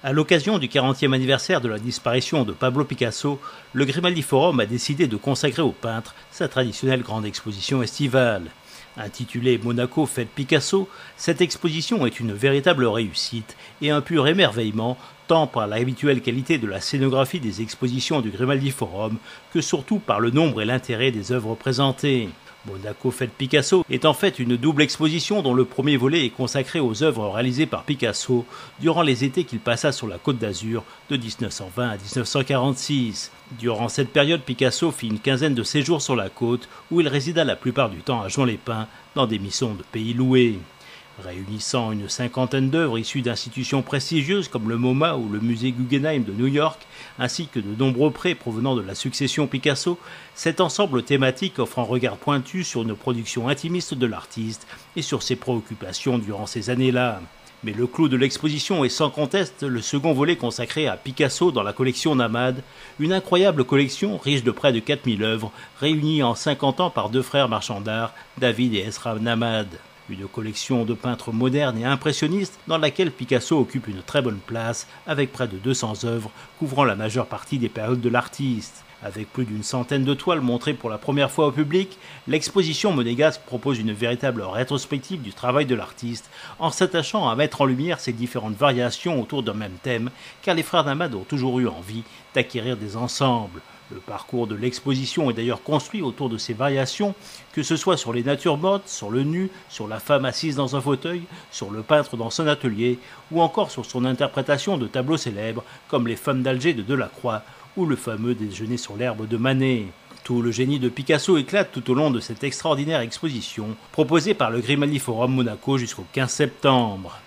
À l'occasion du 40e anniversaire de la disparition de Pablo Picasso, le Grimaldi Forum a décidé de consacrer au peintre sa traditionnelle grande exposition estivale. Intitulée Monaco Fête Picasso, cette exposition est une véritable réussite et un pur émerveillement tant par l'habituelle qualité de la scénographie des expositions du Grimaldi Forum que surtout par le nombre et l'intérêt des œuvres présentées. Monaco Fête Picasso est en fait une double exposition dont le premier volet est consacré aux œuvres réalisées par Picasso durant les étés qu'il passa sur la Côte d'Azur de 1920 à 1946. Durant cette période, Picasso fit une quinzaine de séjours sur la côte où il résida la plupart du temps à Juan-les-Pins dans des missions de pays loués. Réunissant une cinquantaine d'œuvres issues d'institutions prestigieuses comme le MoMA ou le musée Guggenheim de New York, ainsi que de nombreux prêts provenant de la succession Picasso, cet ensemble thématique offre un regard pointu sur une production intimiste de l'artiste et sur ses préoccupations durant ces années-là. Mais le clou de l'exposition est sans conteste le second volet consacré à Picasso dans la collection Namad, une incroyable collection riche de près de 4000 œuvres, réunies en 50 ans par deux frères marchands d'art, David et Ezra Namad. Une collection de peintres modernes et impressionnistes dans laquelle Picasso occupe une très bonne place avec près de 200 œuvres couvrant la majeure partie des périodes de l'artiste. Avec plus d'une centaine de toiles montrées pour la première fois au public, l'exposition monégasque propose une véritable rétrospective du travail de l'artiste en s'attachant à mettre en lumière ses différentes variations autour d'un même thème car les frères Namad ont toujours eu envie d'acquérir des ensembles. Le parcours de l'exposition est d'ailleurs construit autour de ces variations, que ce soit sur les natures mortes, sur le nu, sur la femme assise dans un fauteuil, sur le peintre dans son atelier, ou encore sur son interprétation de tableaux célèbres comme Les Femmes d'Alger de Delacroix ou le fameux Déjeuner sur l'herbe de Manet. Tout le génie de Picasso éclate tout au long de cette extraordinaire exposition, proposée par le Grimaldi Forum Monaco jusqu'au 15 septembre.